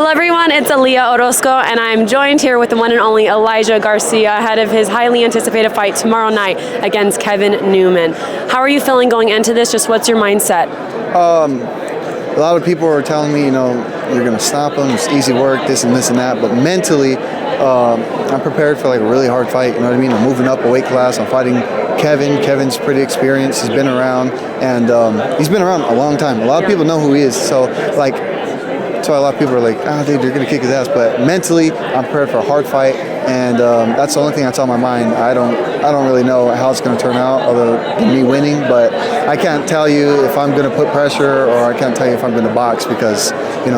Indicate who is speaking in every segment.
Speaker 1: Hello everyone, it's Aaliyah Orozco and I'm joined here with the one and only Elijah Garcia ahead of his highly anticipated fight tomorrow night against Kevin Newman. How are you feeling going into this? Just what's your mindset?
Speaker 2: A lot of people are telling me, you're going to stop him, it's easy work, this and that, but mentally, I'm prepared for like a really hard fight, you know what I mean? I'm moving up a weight class, I'm fighting Kevin. Kevin's pretty experienced, he's been around, and he's been around a long time. A lot of people know who he is, so a lot of people are like, dude, you're going to kick his ass. But mentally, I'm prepared for a hard fight, and that's the only thing that's on my mind. I don't really know how it's going to turn out other than me winning, but I can't tell you if I'm going to put pressure or I can't tell you if I'm going to box because,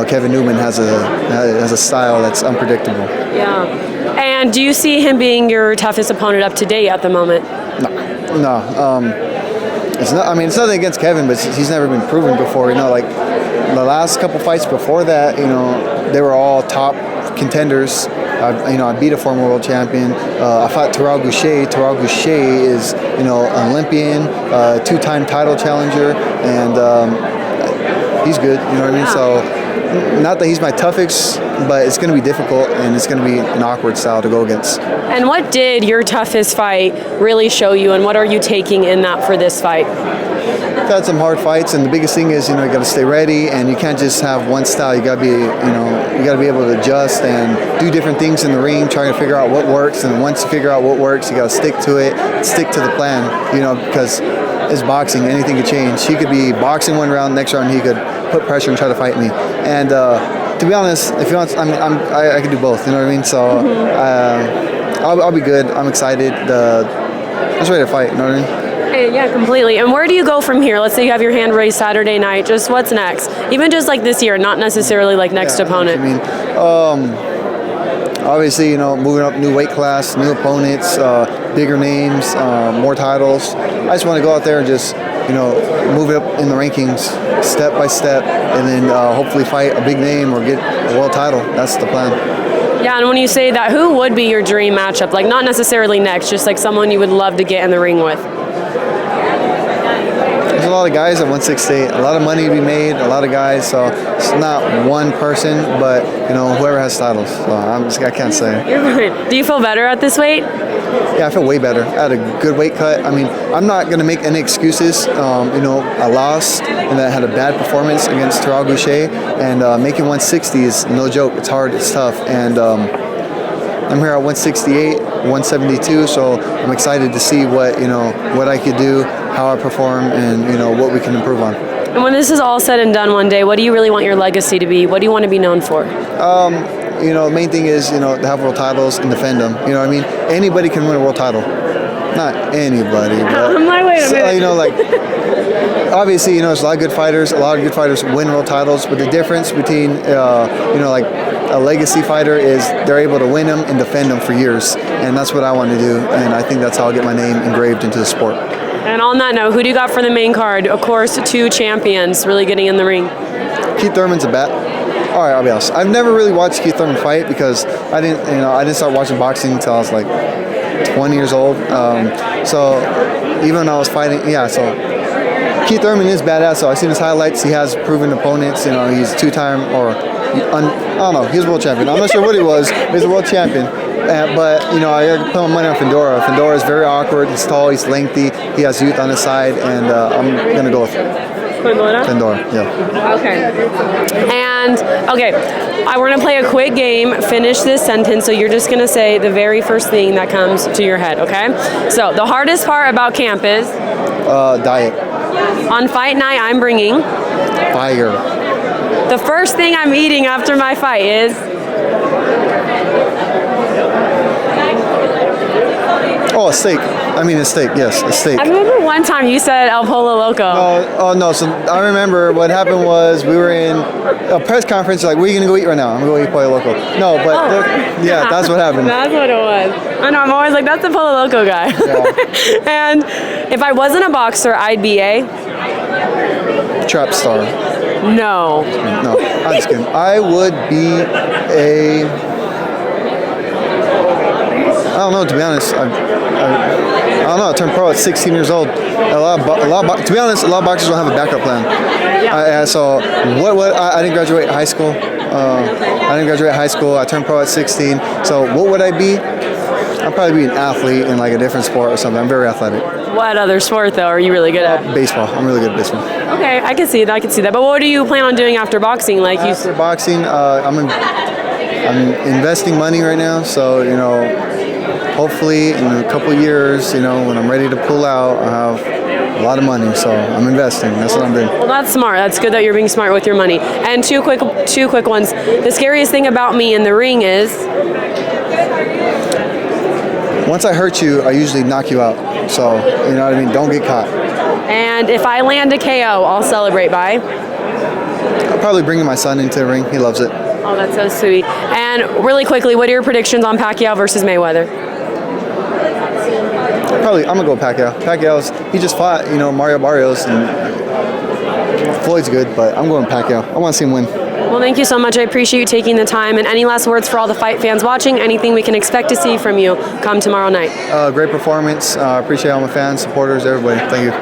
Speaker 2: Kevin Newman has a style that's unpredictable.
Speaker 1: Yeah. And do you see him being your toughest opponent up to date at the moment?
Speaker 2: No. It's nothing against Kevin, but he's never been proven before. The last couple fights before that, they were all top contenders. I beat a former world champion. I fought Terrell Goucher. Terrell Goucher is, an Olympian, two-time title challenger, and he's good. You know what I mean? So, not that he's my toughest, but it's going to be difficult, and it's going to be an awkward style to go against.
Speaker 1: And what did your toughest fight really show you, and what are you taking in that for this fight?
Speaker 2: I've had some hard fights, and the biggest thing is, you got to stay ready, and you can't just have one style. You got to be, you got to be able to adjust and do different things in the ring, trying to figure out what works. And once you figure out what works, you got to stick to it, stick to the plan. Because it's boxing, anything could change. He could be boxing one round, next round he could put pressure and try to fight me. And to be honest, if you want, I can do both. You know what I mean? So I'll be good. I'm excited. I'm just ready to fight. You know what I mean?
Speaker 1: Yeah, completely. And where do you go from here? Let's say you have your hand raised Saturday night. Just what's next? Even just like this year, not necessarily like next opponent.
Speaker 2: Obviously, moving up new weight class, new opponents, bigger names, more titles. I just want to go out there and just, move it up in the rankings step by step, and then hopefully fight a big name or get a world title. That's the plan.
Speaker 1: Yeah, and when you say that, who would be your dream matchup? Like, not necessarily next, just like someone you would love to get in the ring with.
Speaker 2: There's a lot of guys at 168, a lot of money to be made, a lot of guys, so it's not one person, but, whoever has titles, so I can't say.
Speaker 1: You're fine. Do you feel better at this weight?
Speaker 2: Yeah, I feel way better. I had a good weight cut. I'm not going to make any excuses. I lost, and I had a bad performance against Terrell Goucher, and making 160 is no joke. It's hard, it's tough, and I'm here at 168, 172, so I'm excited to see what I could do, how I perform, and what we can improve on.
Speaker 1: And when this is all said and done one day, what do you really want your legacy to be? What do you want to be known for?
Speaker 2: The main thing is, to have world titles and defend them. You know what I mean? Anybody can win a world title. Not anybody, but
Speaker 1: I'm like, wait a minute.
Speaker 2: Obviously, there's a lot of good fighters. A lot of good fighters win world titles, but the difference between, a legacy fighter is they're able to win them and defend them for years, and that's what I want to do, and I think that's how I'll get my name engraved into the sport.
Speaker 1: And on that note, who do you got for the main card? Of course, two champions really getting in the ring.
Speaker 2: Keith Thurman's a bat. All right, I'll be honest. I've never really watched Keith Thurman fight because I didn't start watching boxing until I was like 20 years old. So even when I was fighting, so Keith Thurman is badass. So I've seen his highlights. He has proven opponents. He's two-time I don't know. He was world champion. I'm not sure what he was. But he's a world champion. But I put my money on Fundora. Fundora is very awkward. He's tall. He's lengthy. He has youth on his side, and I'm gonna go with Fundora. Yeah.
Speaker 1: Okay, we're going to play a quick game, finish this sentence, so you're just going to say the very first thing that comes to your head, okay? So, the hardest part about camp is?
Speaker 2: Diet.
Speaker 1: On fight night, I'm bringing?
Speaker 2: Fire.
Speaker 1: The first thing I'm eating after my fight is?
Speaker 2: Oh, a steak. A steak, yes, a steak.
Speaker 1: I remember one time you said El Pollo Loco.
Speaker 2: No, so I remember what happened was we were in a press conference, like, where are you going to go eat right now? I'm going to go eat Pollo Loco. No, but that's what happened.
Speaker 1: That's what it was. I know, I'm always like, that's the Pollo Loco guy. Yeah. And if I wasn't a boxer, I'd be a?
Speaker 2: Trap star.
Speaker 1: No,
Speaker 2: I'm just kidding. I would be a... I don't know, to be honest. I don't know. I turned pro at 16 years old. To be honest, a lot of boxers don't have a backup plan.
Speaker 1: Yeah.
Speaker 2: So I didn't graduate high school. I didn't graduate high school. I turned pro at 16. So what would I be? I'd probably be an athlete in like a different sport or something. I'm very athletic.
Speaker 1: What other sport, though, are you really good at?
Speaker 2: Baseball. I'm really good at baseball.
Speaker 1: Okay, I can see that. I can see that. But what do you plan on doing after boxing? Like
Speaker 2: After boxing, I'm investing money right now. So, you know, hopefully in a couple years, you know, when I'm ready to pull out, I'll have a lot of money. So I'm investing. That's what I'm doing.
Speaker 1: Well, that's smart. That's good that you're being smart with your money. And two quick ones. The scariest thing about me in the ring is
Speaker 2: once I hurt you, I usually knock you out. So, you know what I mean? Don't get caught.
Speaker 1: and if I land a KO, I'll celebrate by.
Speaker 2: I'll probably bring my son into the ring. He loves it.
Speaker 1: Oh, that's so sweet. And really quickly, what are your predictions on Pacquiao versus Mayweather?
Speaker 2: Probably, I'm gonna go Pacquiao. He just fought, you know, Mario Barrios, and Floyd's good, but I'm going Pacquiao. I want to see him win.
Speaker 1: Well, thank you so much. I appreciate you taking the time. And any last words for all the fight fans watching? Anything we can expect to see from you come tomorrow night?
Speaker 2: Great performance. Appreciate all my fans, supporters, everybody. Thank you.